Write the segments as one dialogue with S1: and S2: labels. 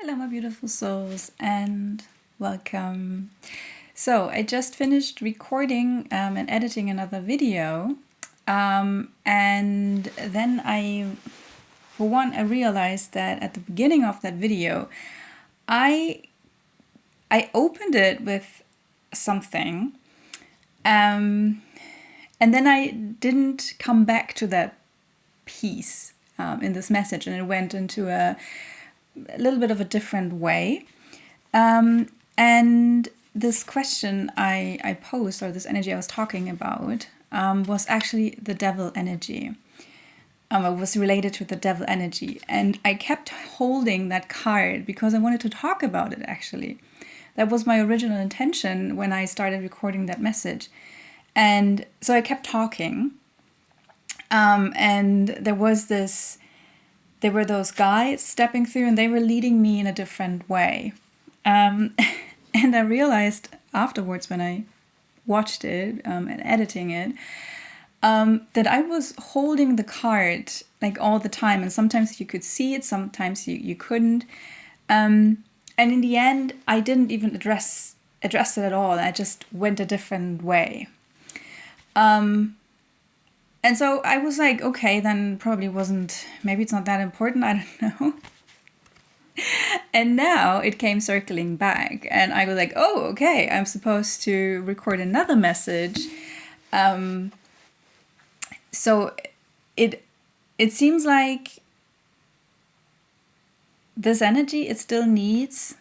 S1: Hello, my beautiful souls, and welcome. So, I just finished recording and editing another video, and then for one, I realized that at the beginning of that video, I opened it with something, and then I didn't come back to that piece in this message, and it went into a little bit of a different way. And this question I posed, or this energy I was talking about, was actually the devil energy. It was related to the devil energy. And I kept holding that card because I wanted to talk about it, actually. That was my original intention when I started recording that message. And so I kept talking. And there were those guides stepping through, and they were leading me in a different way. And I realized afterwards when I watched it and editing it, that I was holding the card like all the time. And sometimes you could see it, sometimes you couldn't. And in the end, I didn't even address it at all. I just went a different way. And so I was like, okay, then maybe it's not that important, I don't know. And now it came circling back, and I was like, oh, okay, I'm supposed to record another message. So it seems like this energy, it still needs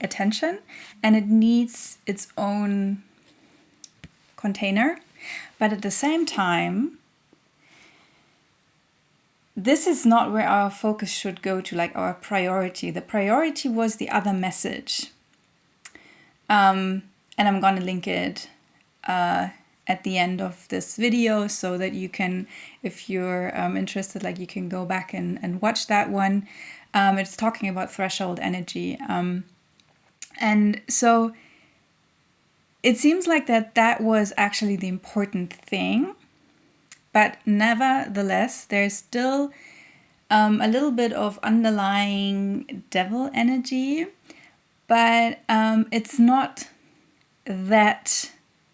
S1: attention, and it needs its own container. But at the same time, this is not where our focus should go to, like our priority. The priority was the other message. And I'm going to link it at the end of this video so that you can, if you're interested, like you can go back and watch that one. It's talking about threshold energy. And so it seems like that was actually the important thing. But nevertheless, there's still a little bit of underlying devil energy, but it's not that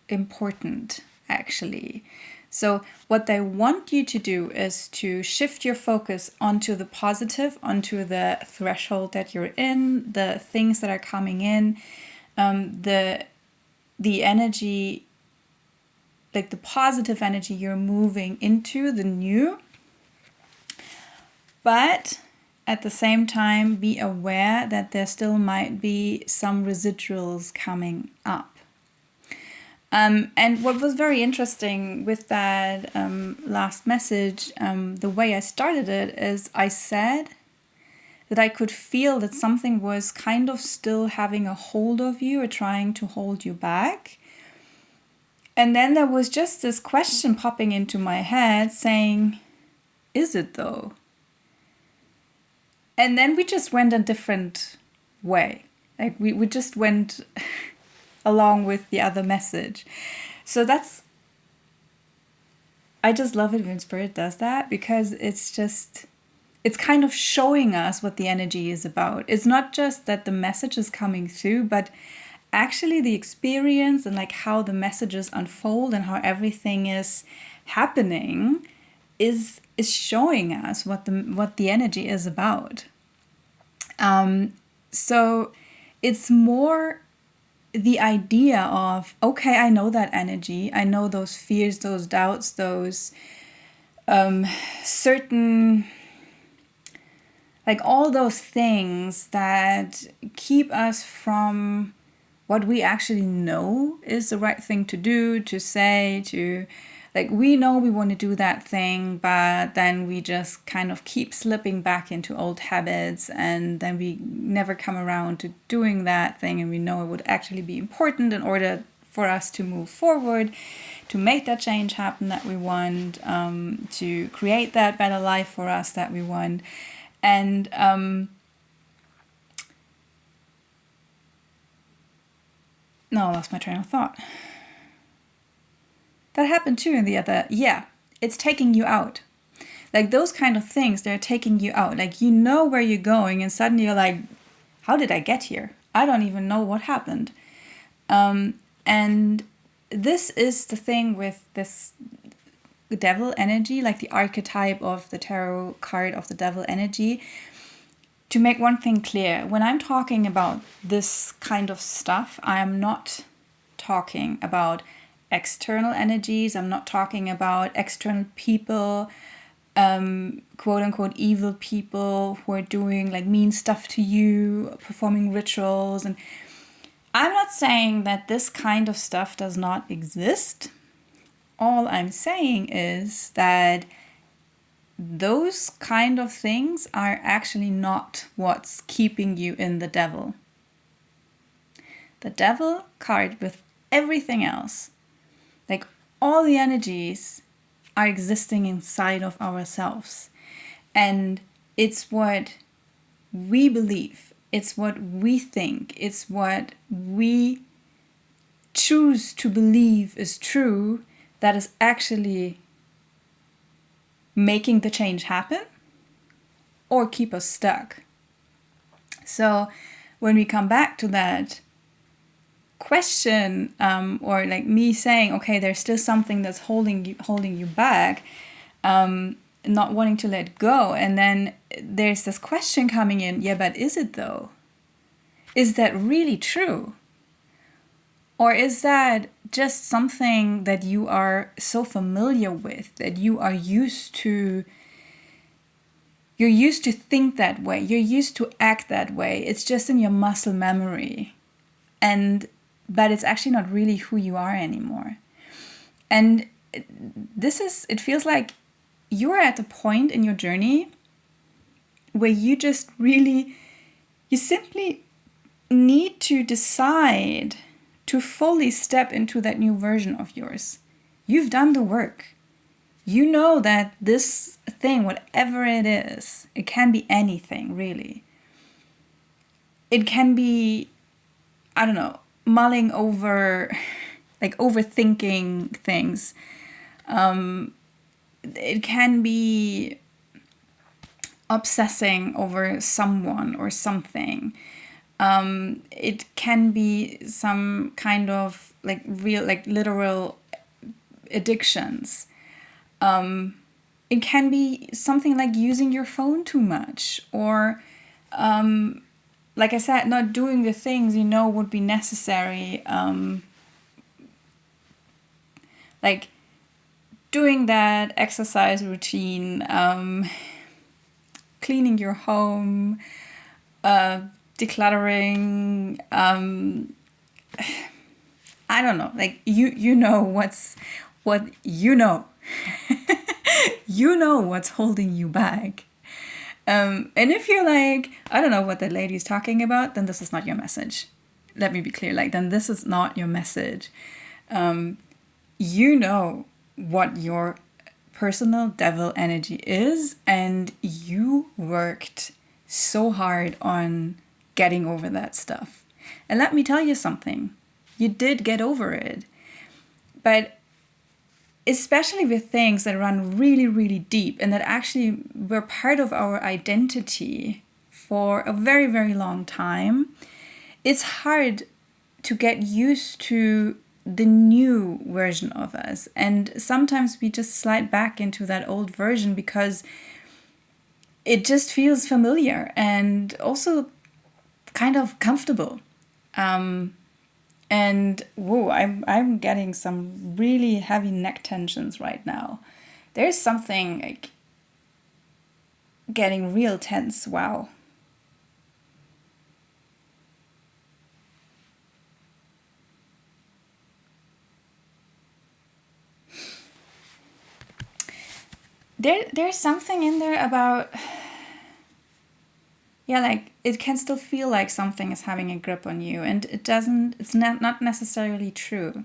S1: important, actually. So what they want you to do is to shift your focus onto the positive, onto the threshold that you're in, the things that are coming in, the energy, like the positive energy you're moving into, the new. But at the same time, be aware that there still might be some residuals coming up. And what was very interesting with that last message, the way I started it, is I said that I could feel that something was kind of still having a hold of you or trying to hold you back. And then there was just this question popping into my head saying, is it though? And then we just went a different way. Like we just went along with the other message. So I just love it when Spirit does that, because it's kind of showing us what the energy is about. It's not just that the message is coming through, but actually the experience and like how the messages unfold and how everything is happening is showing us what the energy is about. So it's more the idea of, okay, I know that energy, I know those fears, those doubts, those certain, like all those things that keep us from what we actually know is the right thing to do, to say, like we know we want to do that thing, but then we just kind of keep slipping back into old habits, and then we never come around to doing that thing, and we know it would actually be important in order for us to move forward, to make that change happen that we want, to create that better life for us that we want. And no, I lost my train of thought. That happened too in the other. Yeah, it's taking you out. Like those kind of things, they're taking you out. Like you know where you're going, and suddenly you're like, how did I get here? I don't even know what happened. And this is the thing with this devil energy, like the archetype of the tarot card of the devil energy. To make one thing clear, when I'm talking about this kind of stuff, I am not talking about external energies. I'm not talking about external people, quote unquote evil people who are doing like mean stuff to you, performing rituals. And I'm not saying that this kind of stuff does not exist. All I'm saying is that those kind of things are actually not what's keeping you in the devil. The devil card with everything else, like all the energies are existing inside of ourselves. And it's what we believe. It's what we think. It's what we choose to believe is true that is actually making the change happen or keep us stuck. So when we come back to that question, or like me saying, okay, there's still something that's holding you back, not wanting to let go, and then there's this question coming in, yeah, but is it though? Is that really true? Or is that just something that you are so familiar with, that you are used to? You're used to think that way. You're used to act that way. It's just in your muscle memory. But it's actually not really who you are anymore. And it feels like you're at the point in your journey where you simply need to decide to fully step into that new version of yours. You've done the work. You know that this thing, whatever it is, it can be anything, really. It can be, I don't know, mulling over, like overthinking things. It can be obsessing over someone or something. It can be some kind of like real, like literal addictions. It can be something like using your phone too much, or like I said, not doing the things you know would be necessary, like doing that exercise routine, cleaning your home, decluttering, I don't know, like you know what you know. You know what's holding you back. And if you're like, I don't know what that lady's talking about, then this is not your message. Let me be clear, like, then this is not your message. You know what your personal devil energy is, and you worked so hard on getting over that stuff. And let me tell you something, you did get over it. But especially with things that run really, really deep and that actually were part of our identity for a very, very long time, it's hard to get used to the new version of us. And sometimes we just slide back into that old version because it just feels familiar and also kind of comfortable. And whoa, I'm getting some really heavy neck tensions right now. There's something like getting real tense. Wow. There's something in there about, yeah, like it can still feel like something is having a grip on you, and it's not necessarily true.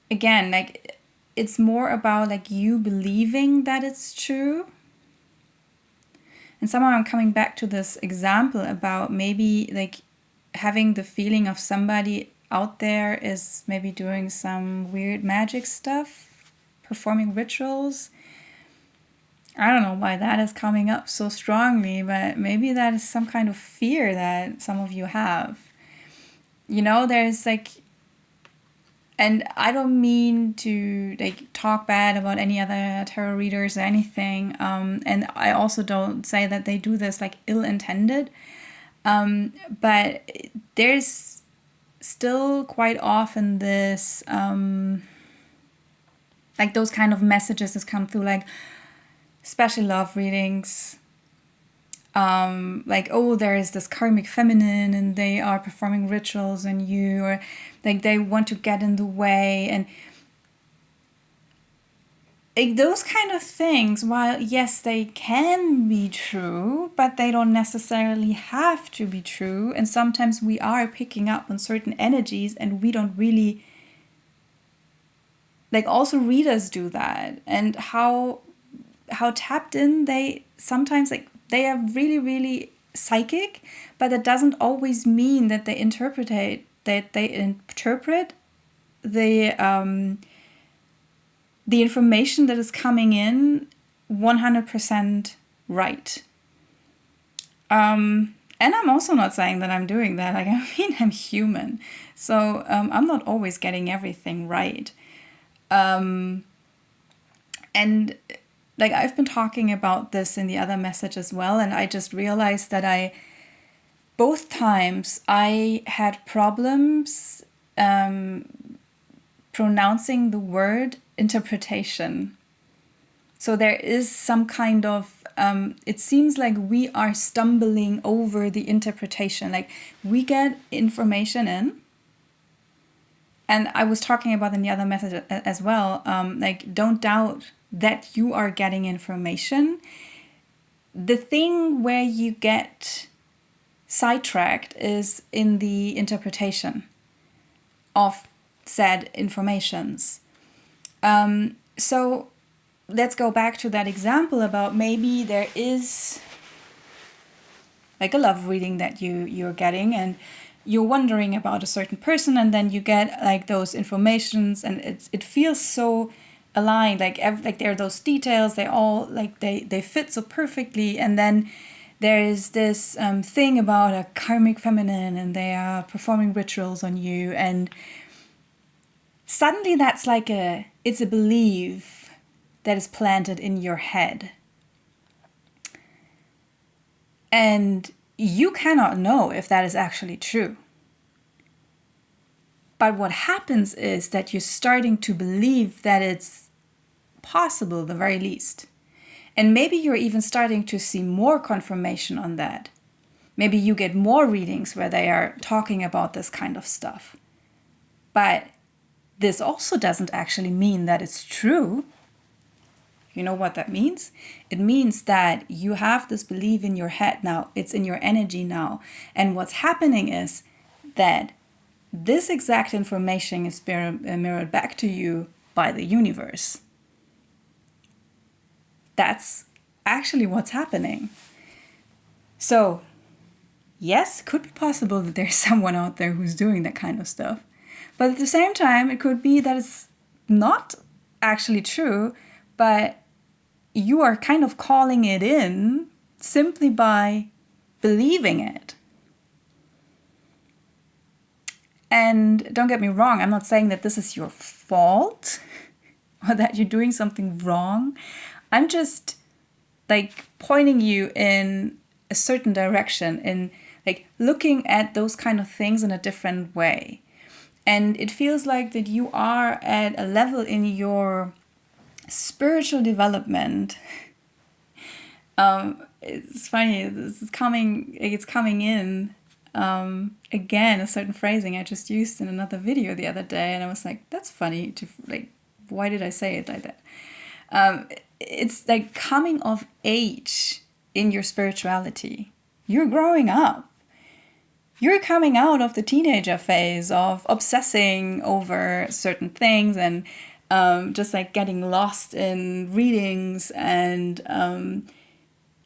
S1: Again, like it's more about like you believing that it's true. And somehow I'm coming back to this example about maybe like having the feeling of somebody out there is maybe doing some weird magic stuff, performing rituals. I don't know why that is coming up so strongly, but maybe that is some kind of fear that some of you have. You know, there's like, and I don't mean to like talk bad about any other tarot readers or anything. And I also don't say that they do this like ill-intended. But there's still quite often this, like those kind of messages that come through, like special love readings. Like, oh, there is this karmic feminine and they are performing rituals on you, or like they want to get in the way, and like those kind of things, while yes, they can be true, but they don't necessarily have to be true. And sometimes we are picking up on certain energies and we don't really, like, also readers do that. And how tapped in they sometimes, like, they are really, really psychic, but that doesn't always mean that they interpret the information that is coming in 100% right. And I'm also not saying that I'm doing that. Like, I mean, I'm human. So I'm not always getting everything right. And like, I've been talking about this in the other message as well. And I just realized that both times I had problems pronouncing the word interpretation. So there is some kind of, it seems like we are stumbling over the interpretation. Like, we get information in, and I was talking about in the other message as well, like, don't doubt that you are getting information. The thing where you get sidetracked is in the interpretation of said informations. So let's go back to that example about maybe there is like a love reading that you're getting, and you're wondering about a certain person, and then you get like those informations, and it feels so aligned, like there are those details, they all like they fit so perfectly, and then there is this thing about a karmic feminine, and they are performing rituals on you, and suddenly that's like it's a belief that is planted in your head. And you cannot know if that is actually true. But what happens is that you're starting to believe that it's possible, the very least. And maybe you're even starting to see more confirmation on that. Maybe you get more readings where they are talking about this kind of stuff. But this also doesn't actually mean that it's true. You know what that means? It means that you have this belief in your head now. It's in your energy now. And what's happening is that this exact information is mirrored back to you by the universe. That's actually what's happening. So, yes, it could be possible that there's someone out there who's doing that kind of stuff. But at the same time, it could be that it's not actually true, but you are kind of calling it in simply by believing it. And don't get me wrong, I'm not saying that this is your fault or that you're doing something wrong. I'm just like pointing you in a certain direction, in like looking at those kind of things in a different way. And it feels like that you are at a level in your spiritual development. It's funny, it's coming in. Again, a certain phrasing I just used in another video the other day, and I was like, that's funny, why did I say it like that? It's like coming of age in your spirituality. You're growing up. You're coming out of the teenager phase of obsessing over certain things and just like getting lost in readings, and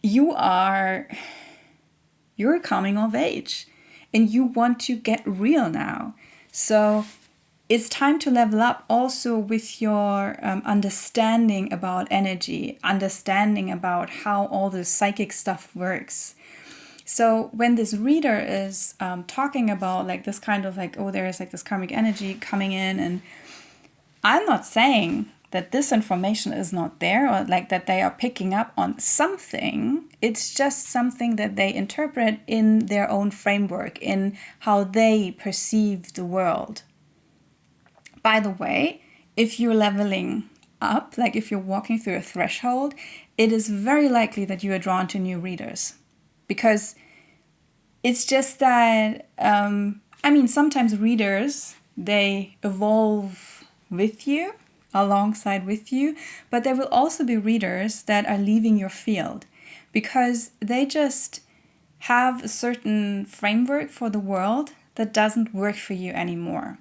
S1: you're coming of age and you want to get real now. So it's time to level up also with your understanding about energy, understanding about how all this psychic stuff works. So when this reader is talking about like this kind of like, oh, there's like this karmic energy coming in, and I'm not saying that this information is not there or like that they are picking up on something. It's just something that they interpret in their own framework, in how they perceive the world. By the way, if you're leveling up, like if you're walking through a threshold, it is very likely that you are drawn to new readers. Because it's just that, sometimes readers, they evolve with you, alongside with you, but there will also be readers that are leaving your field because they just have a certain framework for the world that doesn't work for you anymore.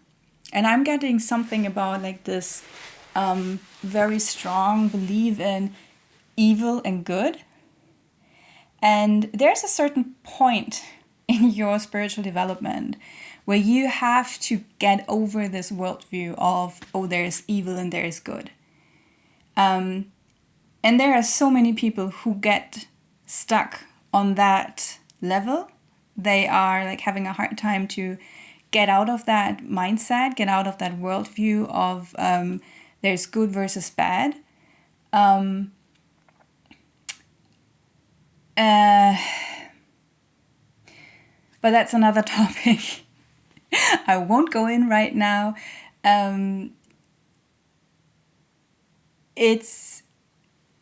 S1: And I'm getting something about like this very strong belief in evil and good. And there's a certain point in your spiritual development where you have to get over this worldview of, oh, there's evil and there's good. And there are so many people who get stuck on that level. They are like having a hard time to get out of that mindset, get out of that worldview of there's good versus bad. But that's another topic. I won't go in right now. It's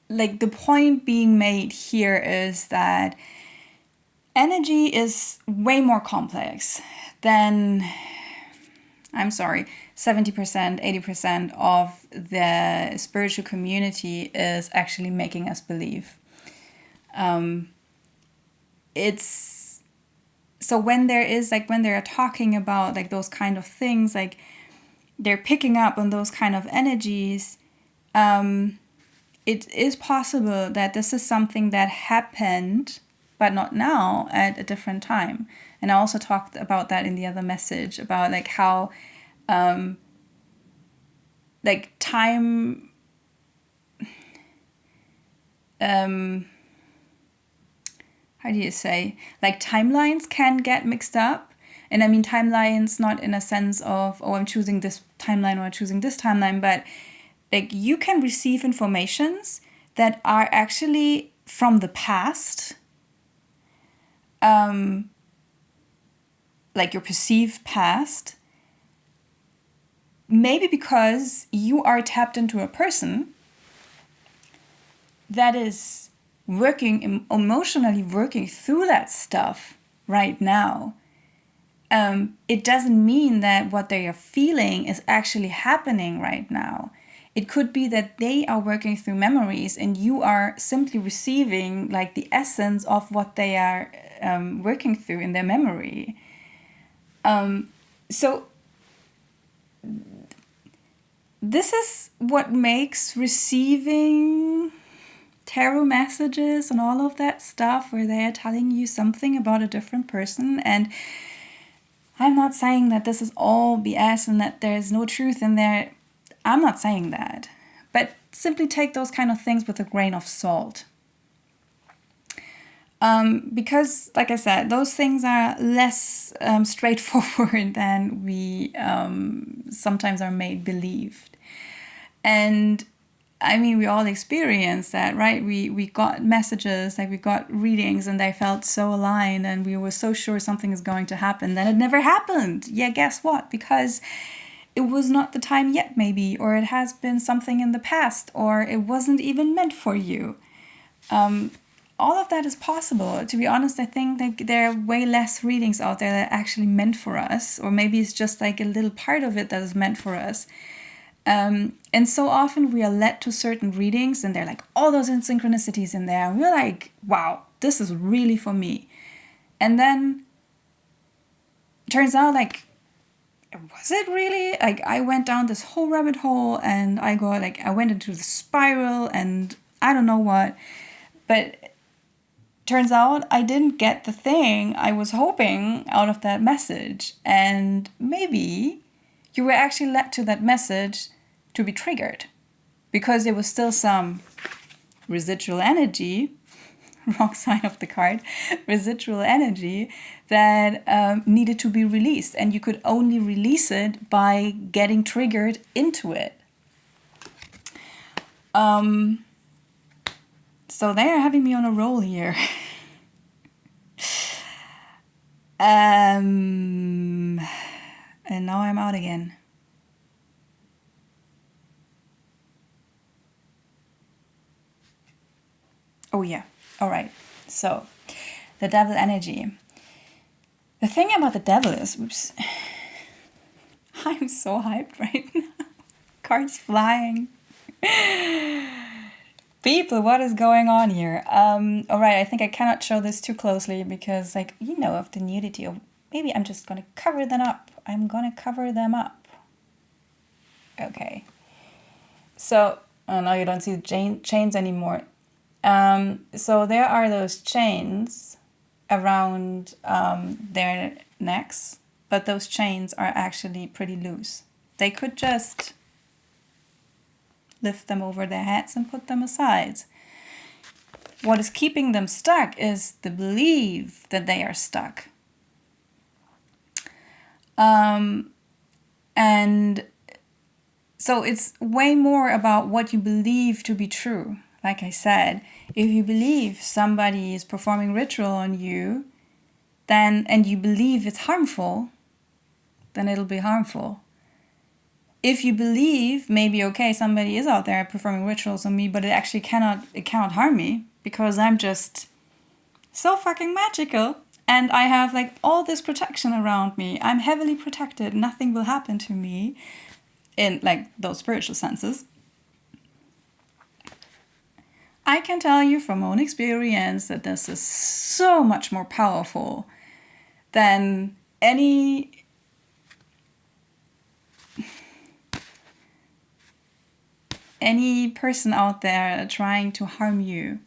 S1: like the point being made here is that energy is way more complex than, 70%, 80% of the spiritual community is actually making us believe. So when they're talking about like those kind of things, like they're picking up on those kind of energies, it is possible that this is something that happened, but not now, at a different time. And I also talked about that in the other message about like how like time how do you say, like timelines can get mixed up. And I mean timelines not in a sense of, oh, I'm choosing this timeline or I'm choosing this timeline, but like you can receive informations that are actually from the past, like your perceived past, maybe because you are tapped into a person that is emotionally working through that stuff right now. It doesn't mean that what they are feeling is actually happening right now. It could be that they are working through memories and you are simply receiving like the essence of what they are working through in their memory. So this is what makes receiving tarot messages and all of that stuff where they are telling you something about a different person. And I'm not saying that this is all BS and that there's no truth in there. I'm not saying that. But simply take those kind of things with a grain of salt. Because, like I said, those things are less straightforward than we sometimes are made believed. And I mean, we all experience that, right? We got messages, like we got readings and they felt so aligned and we were so sure something is going to happen. Then it never happened. Yeah, guess what? Because it was not the time yet, maybe, or it has been something in the past, or it wasn't even meant for you. All of that is possible. To be honest, I think like there are way less readings out there that are actually meant for us, or maybe it's just like a little part of it that is meant for us. And so often we are led to certain readings and they're like all those synchronicities in there. And we're like, wow, this is really for me. And then it turns out like, was it really? Like I went down this whole rabbit hole and I went into the spiral and I don't know what. But turns out I didn't get the thing I was hoping out of that message. And maybe you were actually led to that message to be triggered because there was still some residual energy, wrong side of the card, residual energy that needed to be released. And you could only release it by getting triggered into it. So they are having me on a roll here. And now I'm out again. Oh yeah. All right. So the devil energy. The thing about the devil is, oops, I'm so hyped right now. Cards flying. People, what is going on here? All right, I think I cannot show this too closely because, like, you know, of the nudity. Or maybe I'm just going to cover them up. I'm going to cover them up. Okay. So, oh, now you don't see the chains anymore. So there are those chains around their necks, but those chains are actually pretty loose. They could just lift them over their heads and put them aside. What is keeping them stuck is the belief that they are stuck. And so it's way more about what you believe to be true. Like I said, if you believe somebody is performing ritual on you, then and you believe it's harmful, then it'll be harmful. If you believe maybe, okay, somebody is out there performing rituals on me, but it actually cannot harm me because I'm just so fucking magical and I have like all this protection around me. I'm heavily protected. Nothing will happen to me in like those spiritual senses. I can tell you from own experience that this is so much more powerful than any person out there trying to harm you.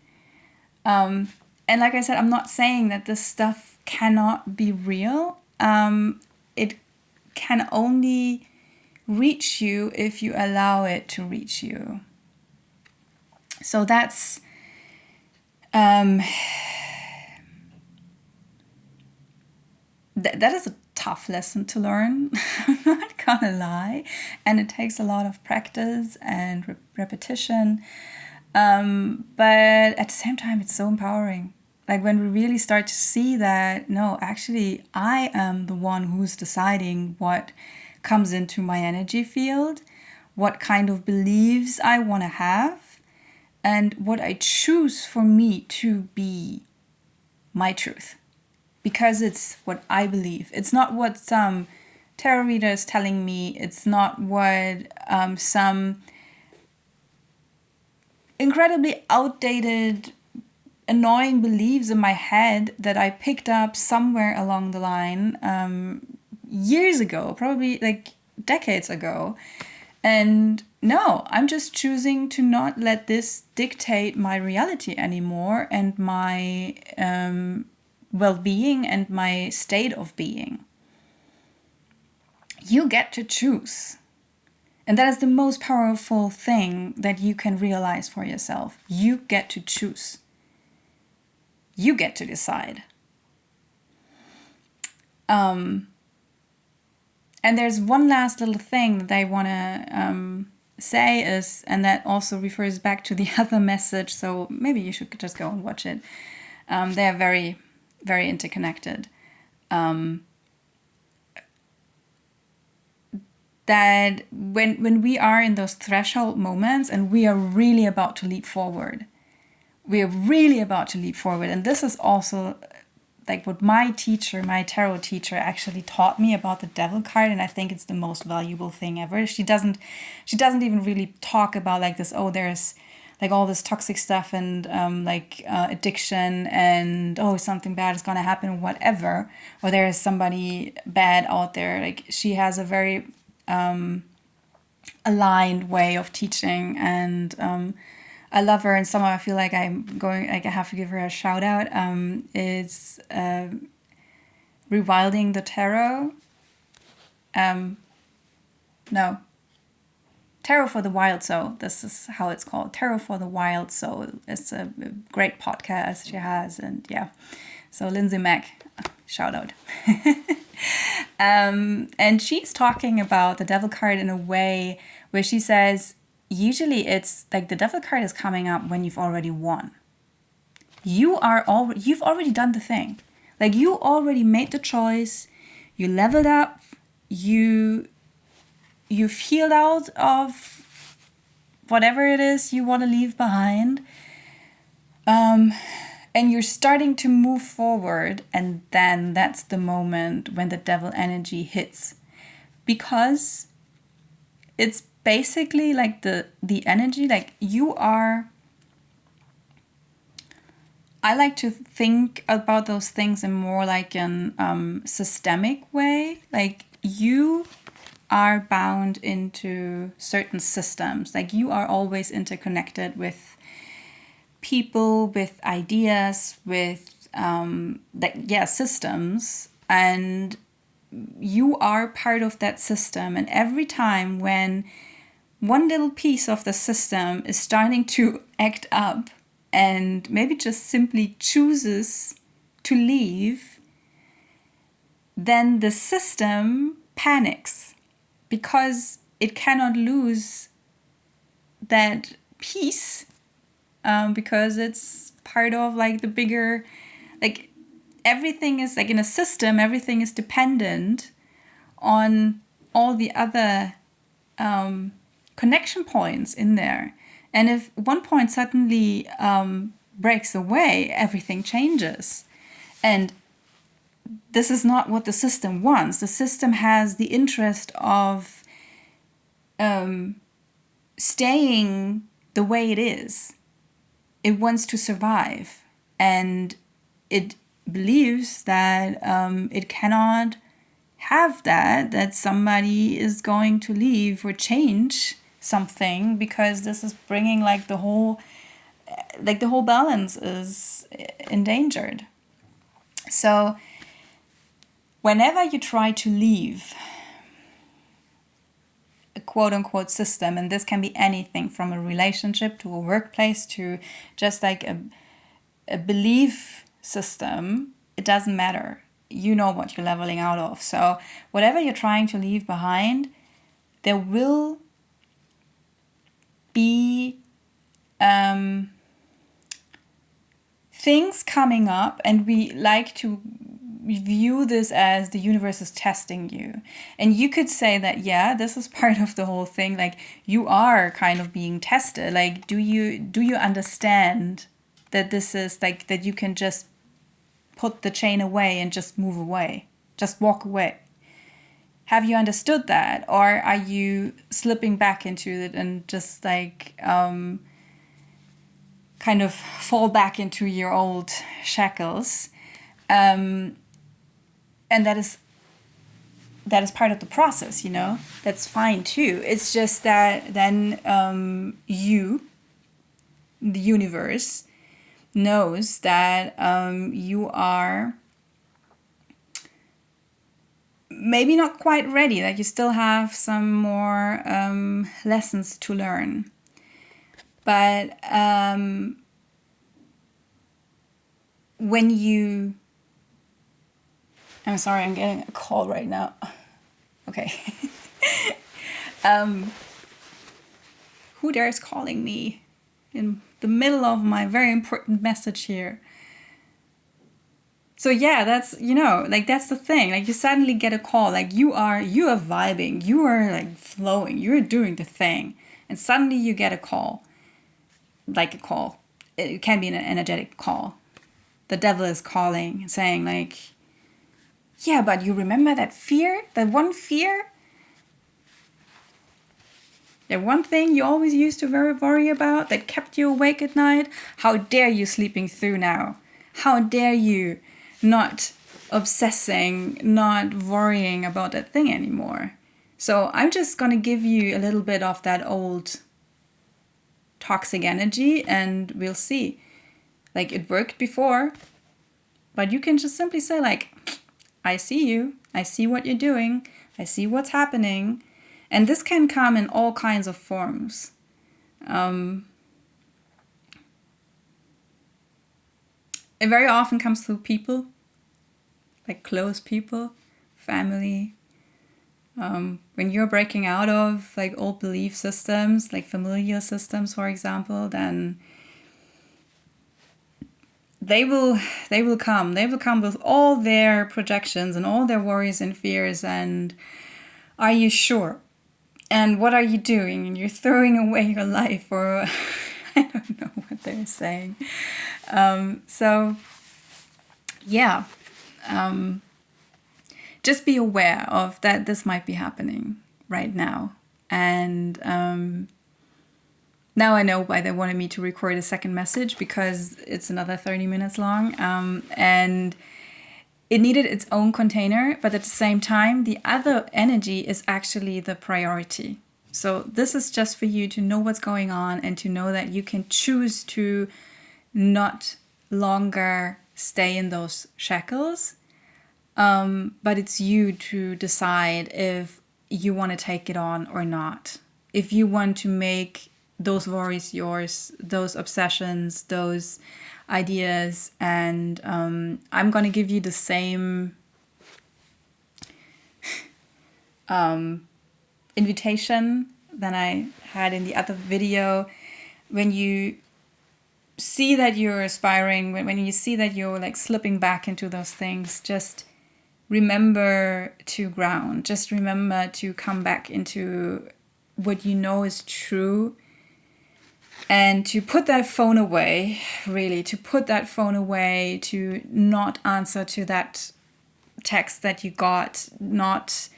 S1: And like I said, I'm not saying that this stuff cannot be real. It can only reach you if you allow it to reach you. So that's that is a tough lesson to learn. I'm not gonna lie, and it takes a lot of practice and repetition. But at the same time, it's so empowering. Like when we really start to see that, no, actually, I am the one who's deciding what comes into my energy field, what kind of beliefs I want to have, and what I choose for me to be my truth. Because it's what I believe. It's not what some tarot reader is telling me. It's not what some incredibly outdated, annoying beliefs in my head that I picked up somewhere along the line years ago, probably like decades ago. And no, I'm just choosing to not let this dictate my reality anymore and my well-being and my state of being. You get to choose. And that is the most powerful thing that you can realize for yourself. You get to choose. You get to decide. And there's one last little thing that I want to say is, and that also refers back to the other message, so maybe you should just go and watch it. They are very, very interconnected. That when we are in those threshold moments and we are really about to leap forward, and this is also like what my tarot teacher actually taught me about the devil card, and I think it's the most valuable thing ever. She doesn't even really talk about like this, oh, there's like all this toxic stuff and addiction and oh, something bad is gonna happen, whatever, or there is somebody bad out there. Like she has a very aligned way of teaching, and I love her, and somehow I feel like I have to give her a shout out. Is Rewilding the Tarot. No. Tarot for the Wild Soul. This is how it's called. Tarot for the Wild Soul. It's a great podcast she has. And yeah. So Lindsay Mack, shout out. And she's talking about the devil card in a way where she says, usually it's like the devil card is coming up when you've already won. You've already done the thing. Like you already made the choice. You leveled up. You've healed out of whatever it is you want to leave behind. And you're starting to move forward, and then that's the moment when the devil energy hits. Because it's basically like the energy, like you are... I like to think about those things in more like an systemic way. Like you are bound into certain systems. Like you are always interconnected with people, with ideas, with systems, and you are part of that system. And every time when one little piece of the system is starting to act up and maybe just simply chooses to leave, then the system panics because it cannot lose that piece. Because it's part of like the bigger, like everything is like in a system, everything is dependent on all the other connection points in there. And if one point suddenly breaks away, everything changes. And this is not what the system wants. The system has the interest of staying the way it is. It wants to survive, and it believes that it cannot have that somebody is going to leave or change something, because this is bringing like the whole balance is endangered. So whenever you try to leave a quote-unquote system, and this can be anything from a relationship to a workplace to just like a belief system, it doesn't matter. You know what you're leveling out of. So whatever you're trying to leave behind, there will be things coming up, and we like to view this as the universe is testing you. And you could say that, yeah, this is part of the whole thing. Like you are kind of being tested. Like, do you understand that this is like, that you can just put the chain away and just move away, just walk away? Have you understood that? Or are you slipping back into it and just like kind of fall back into your old shackles? And that is part of the process, you know. That's fine too. It's just that then the universe, knows that you are maybe not quite ready, that you still have some more lessons to learn. But when you... I'm sorry, I'm getting a call right now. Okay. Who dares calling me in the middle of my very important message here? So yeah, that's, you know, like that's the thing. Like you suddenly get a call, like you are vibing, you are like flowing, you're doing the thing. And suddenly you get a call, like a call. It can be an energetic call. The devil is calling, saying like, yeah, but you remember that fear? That one fear? That one thing you always used to worry about that kept you awake at night? How dare you sleeping through now? How dare you not obsessing, not worrying about that thing anymore? So I'm just going to give you a little bit of that old toxic energy, and we'll see. Like it worked before, but you can just simply say like, I see you. I see what you're doing. I see what's happening. And this can come in all kinds of forms. It very often comes through people, like close people, family. When you're breaking out of like old belief systems, like familiar systems, for example, then they will come with all their projections and all their worries and fears. And are you sure? And what are you doing? And you're throwing away your life, or I don't know what they're saying. So yeah, just be aware of that. This might be happening right now. And now I know why they wanted me to record a second message, because it's another 30 minutes long. And it needed its own container, but at the same time, the other energy is actually the priority. So this is just for you to know what's going on and to know that you can choose to not longer stay in those shackles. But it's you to decide if you want to take it on or not. If you want to make those worries yours, those obsessions, those ideas. And I'm going to give you the same invitation than I had in the other video. When you see that you're aspiring, when you see that you're like slipping back into those things, just remember to ground. Just remember to come back into what you know is true. And to put that phone away, really, to put that phone away, to not answer to that text that you got, not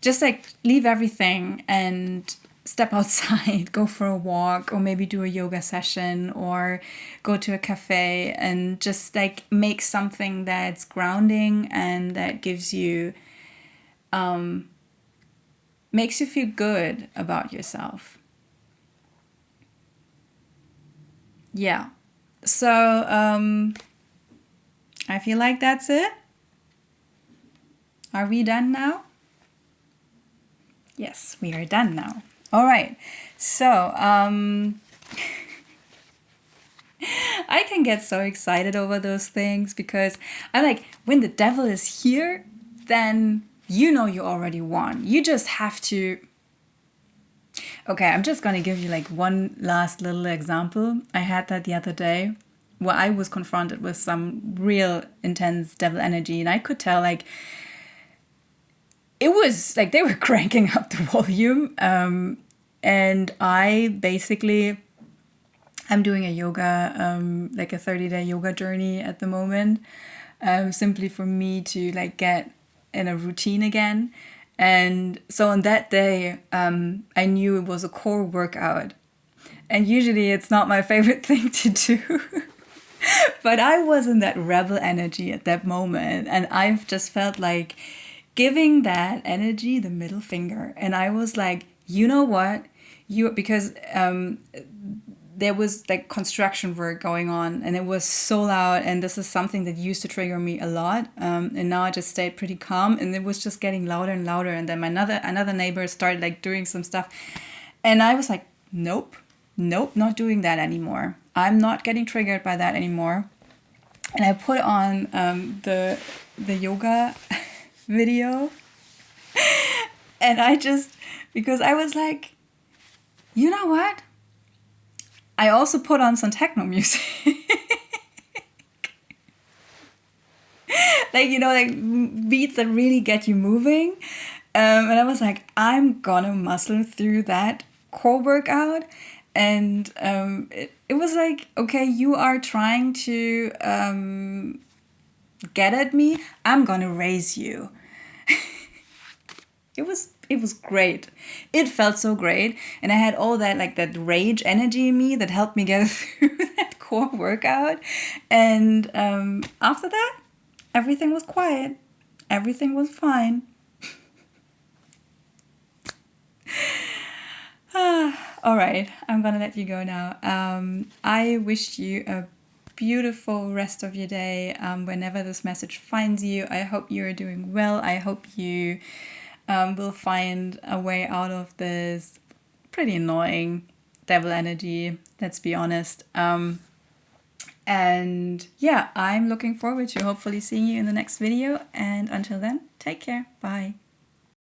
S1: just like leave everything and step outside, go for a walk, or maybe do a yoga session, or go to a cafe and just like make something that's grounding and that gives you, makes you feel good about yourself. Yeah, so I feel like that's it. Are we done now? Yes, we are done now. All right, so I can get so excited over those things, because I'm like, when the devil is here, then you know you already won. You just have to... Okay, I'm just going to give you like one last little example. I had that the other day where I was confronted with some real intense devil energy, and I could tell like it was like they were cranking up the volume. And I basically, I'm doing a yoga, like a 30-day yoga journey at the moment, simply for me to like get in a routine again. And so on that day, I knew it was a core workout. And usually it's not my favorite thing to do. But I was in that rebel energy at that moment. And I've just felt like giving that energy the middle finger. And I was like, you know what? Because there was like construction work going on, and it was so loud, and this is something that used to trigger me a lot, and now I just stayed pretty calm, and it was just getting louder and louder. And then another neighbor started like doing some stuff, and I was like, nope, not doing that anymore. I'm not getting triggered by that anymore. And I put on the yoga video, and I just, because I was like, you know what? I also put on some techno music. Like, you know, like beats that really get you moving. And I was like, I'm gonna muscle through that core workout. And it was like, okay, you are trying to get at me. I'm gonna raise you. It was great. It felt so great. And I had all that, like that rage energy in me that helped me get through that core workout. And after that, everything was quiet. Everything was fine. All right, I'm gonna let you go now. I wish you a beautiful rest of your day, whenever this message finds you. I hope you're doing well. I hope you will find a way out of this pretty annoying devil energy, let's be honest. And yeah, I'm looking forward to hopefully seeing you in the next video. And until then, take care. Bye.